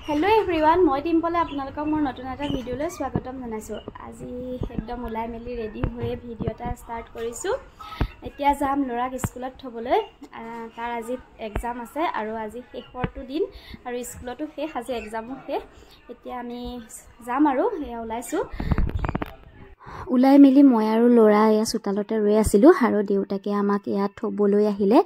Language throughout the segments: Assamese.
हेलो एवरीवन मैं डिम्पले आपनालोक मोर नतुन एटा भिडिओले स्वागतम जनाइছো। আজি एकदम उलाई मेली रेडी हुए भिडिओ एटा स्टार्ट करिছো। एतिया जाम लराक स्कुলত थबले तार আজি एग्जाम আছে আৰু আজি শেষৰটো দিন আৰু স্কুলতো শেষ আজি एग्जामो শেষ। एतिया আমি যাম আৰু এয়া উলাইছো। उलाई मेली मैं और लरा या चोतालते रई आसिलो और देउताके आमाक इयात थबोलै आहिले।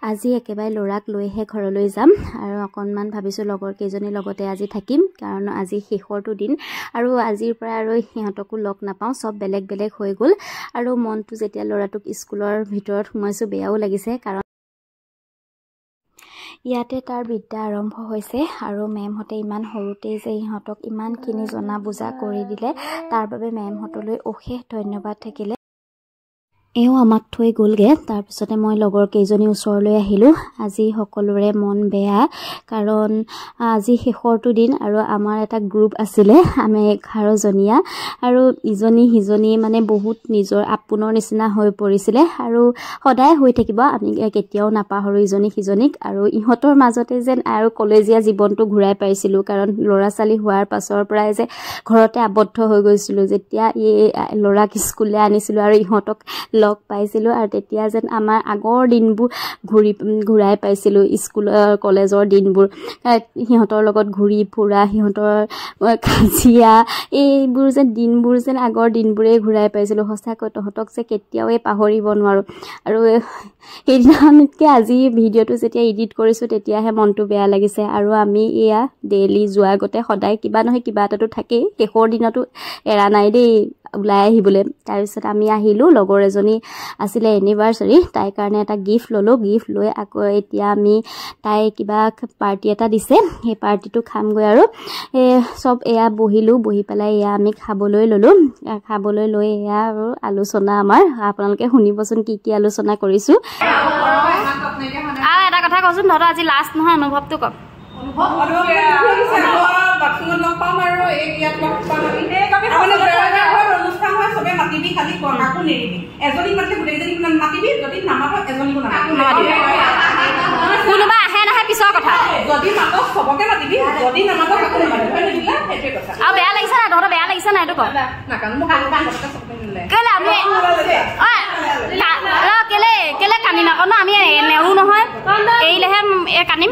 আজি एकेबारे लराक लैहे घरলৈ जाम और अकनमान भाबिছো लगर केजनी लगते আজি থাকিম कारण আজি শেষৰটো दिन और आजिर পৰা আৰু हिहतकো लग नापाও सब बेलेग बेलेग হৈ গল और मनটো যেতিয়া लराटुक स्कुলৰ ভিতৰত সোমাইছো বেয়াও লাগিছে कारण ইয়াতে तार विद्या आरम्भ হৈছে আৰু মেমহতে ইমান সৰুতে যে ইহতক ইমানখিনি জনা বুজা কৰি দিলে তাৰ বাবে মেমহতলৈ অশেষ ধন্যবাদ থাকিলে। এও আমাক থৈ গলগে তাৰ পিছতে মই লগৰ কেইজনী ওচৰলৈ আহিলো। আজি সকলোৰে মন বেয়া কাৰণ আজি শেষৰটো দিন আৰু আমাৰ এটা গ্ৰুপ আছিলে আমি 11 জনীয়া আৰু ইজনী হিজনী মানে বহুত নিজৰ আপুনৰ নিচিনা হৈ পৰিছিলে আৰু সদায় হৈ থাকিব আমি কেতিয়াও নাপাহৰো ইজনী হিজনীক আৰু ইহতৰ মাজতে যেন আৰু কলেজীয়া জীৱনটো ঘূৰাই পাইছিলো কাৰণ লৰা চালি হোৱাৰ পাছৰ পৰাই যে ঘৰতে আবদ্ধ হৈ গৈছিলো যেতিয়া এই লৰাক স্কুললে আনিছিলো আৰু ইহতক লগ পাইছিলো আৰু তেতিয়া যেন আমাৰ আগৰ দিনবোৰ ঘূৰাই পাইছিলো স্কুল কলেজৰ দিনবোৰ হিহতৰ লগত ঘূৰি ফুৰা হিহতৰ কাজিয়া এইবোৰ যেন দিনবোৰ যেন আগৰ দিনবোৰে ঘূৰাই পাইছিলো। সঁচাকৈ তহতক যে কেতিয়াও পাহৰিব নোৱাৰো আৰু সেইদিনাখনতকে আজি ভিডিঅটো যেতিয়া এডিট কৰিছো তেতিয়াহে মনটো বেয়া লাগিছে আৰু আমি এয়া ডেইলি যোৱা আগতে সদায় কিবা নহয় কিবা এটাটো থাকেই শেষৰ দিনতো এৰা নাই দেই উলাই আহিবলে। তাৰ পিছত আমি আহিলো লগৰ এজনী আছিলে এনিভাৰ্সাৰি তাই কাৰণে এটা গিফট ললো গিফট লৈ আকৌ এতিয়া আমি তাই কিবা পাৰ্টি এটা দিছে সেই পাৰ্টিটো খামগৈ আৰু সব এয়া বহিলো বহি পেলাই এয়া আমি খাবলৈ ললো খাবলৈ লৈ এয়া আৰু আলোচনা আমাৰ আপোনালোকে শুনিবচোন কি আলোচনা কৰিছো। আৰু এটা কথা কৈছো ধৰ আজি লাষ্ট নহয় অনুভৱটো কম কোনোবা আহে নাহে পিছৰ কথা আৰু বেয়া লাগিছে না তহঁতৰ বেয়া লাগিছে না এইটো ক কেলে আমি কেলে কান্দি নাকো ন আমি নেৰো নহয় এইলেহে কান্দিম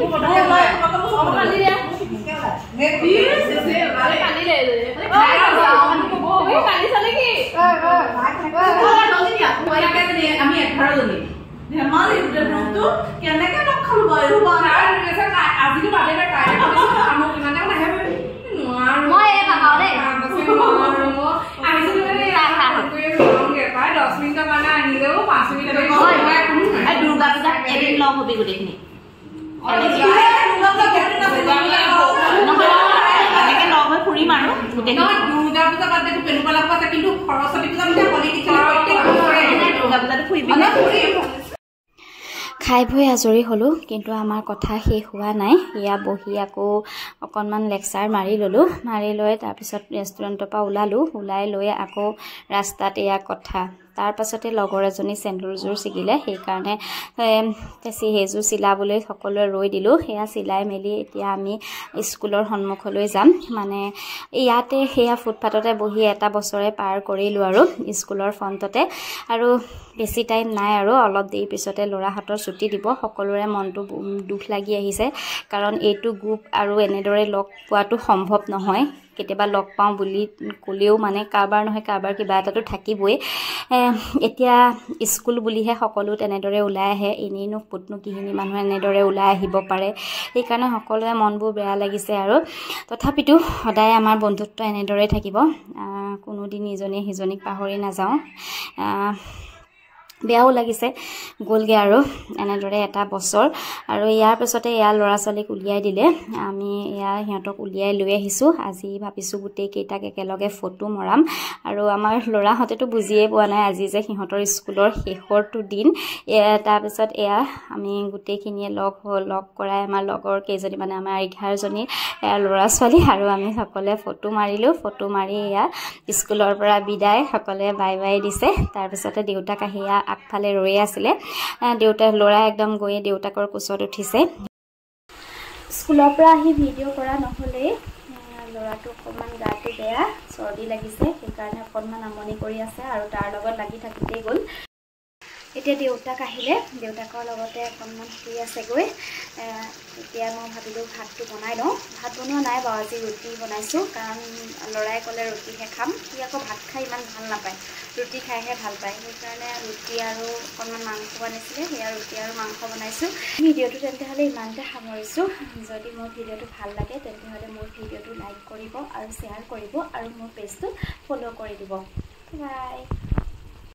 দুৰ্গা পূজা এদিন লগ হবি গোটেইখিনি লগ হৈ ফুৰিম আৰু দুৰ্গা পূজা বাদে পেনুৱা লাভ আছে কিন্তু সৰস্বতী পূজা দুৰ্গা পূজাটো ফুৰিবি খাই ভৈ আজৰি হলো কিন্তু আমাৰ কথা শেষ হোৱা নাই। ইয়া বহি আকৌ অকনমান লেকচাৰ মাৰি ললো মাৰি লৈ তাৰ পিছত ৰেষ্টুৰেণ্টৰ পৰা ওলাই লৈ আকৌ ৰাস্তাত এয়া কথা তাৰ পাছতে লগৰ এজনী চেণ্ডেলযোৰ ছিগিলে সেইকাৰণে সেইযোৰ চিলাবলৈ সকলোৱে ৰৈ দিলো সেয়া চিলাই মেলি এতিয়া আমি স্কুলৰ সন্মুখলৈ যাম মানে ইয়াতে সেয়া ফুটপাততে বহি এটা বছৰে পাৰ কৰিলো আৰু স্কুলৰ ফ্ৰণ্টতে আৰু বেছি টাইম নাই আৰু অলপ দেৰি পিছতে লৰাহাতৰ ছুটি দিব সকলোৰে মনটো দুখ লাগি আহিছে কাৰণ এইটো গ্ৰুপ আৰু এনেদৰে লগ পোৱাটো সম্ভৱ নহয় কেতিয়াবা লগ পাওঁ বুলি কলেও মানে কাৰবাৰ নহয় কাৰবাৰ কিবা এটাটো থাকিবই এতিয়া স্কুল বুলিহে সকলো তেনেদৰে ওলাই আহে এনেইনো পুতনো কিহিনী মানুহ এনেদৰে ওলাই আহিব পাৰে সেইকাৰণে সকলোৰে মনবোৰ বেয়া লাগিছে আৰু তথাপিতো সদায় আমাৰ বন্ধুত্ব এনেদৰে থাকিব কোনোদিন ইজনে সিজনীক পাহৰি নাযাওঁ বেয়াও লাগিছে গলগে আৰু এনেদৰে এটা বছৰ আৰু ইয়াৰ পিছতে ইয়াৰ ল'ৰা ছোৱালীক উলিয়াই দিলে আমি ইয়াৰ সিহঁতক উলিয়াই লৈ আহিছো আজি ভাবিছো গোটেই কেইটাক একেলগে ফটো মৰাম আৰু আমাৰ ল'ৰাহঁতেতো বুজিয়ে পোৱা নাই আজি যে সিহঁতৰ স্কুলৰ শেষৰটো দিন তাৰ পিছত এয়া আমি গোটেইখিনিয়ে লগ কৰাই আমাৰ লগৰ কেইজনী মানে আমাৰ 11 জনী ল'ৰা ছোৱালী আৰু আমি সকলে ফটো মাৰিলো ফটো মাৰি এয়া স্কুলৰ পৰা বিদায় সকলে বাই বাই দিছে তাৰ পিছতে দেউতাক আহিয়া আগফালে ৰৈ আছিলে দেউতা লৰা একদম গৈ দেউতাকৰ কোচত উঠিছে স্কুলৰ পৰা আহি ভিডিঅ' কৰা নহ'লে ল'ৰাটো অকণমান গাটো বেয়া চৰ্দি লাগিছে সেইকাৰণে অকণমান আমনি কৰি আছে আৰু তাৰ লগত লাগি থাকোঁতেই গ'ল এতিয়া দেউতাক আহিলে দেউতাকৰ লগতে অকণমান শুই আছেগৈ এতিয়া মই ভাবিলোঁ ভাতটো বনাই লওঁ ভাত বনোৱা নাই বাৰু আজি ৰুটি বনাইছোঁ কাৰণ ল'ৰাই ক'লে ৰুটিহে খাম সি আকৌ ভাত খাই ইমান ভাল নাপায় ৰুটি খাইহে ভাল পায় সেইকাৰণে ৰুটি আৰু অকণমান মাংস বনাইছিলে সেয়া ৰুটি আৰু মাংস বনাইছোঁ ভিডিঅ'টো তেন্তে হ'লে ইমানতে সামৰিছোঁ যদি মোৰ ভিডিঅ'টো ভাল লাগে তেন্তে হ'লে মোৰ ভিডিঅ'টো লাইক কৰিব আৰু শ্বেয়াৰ কৰিব আৰু মোৰ পেজটো ফ'ল' কৰি দিব বাই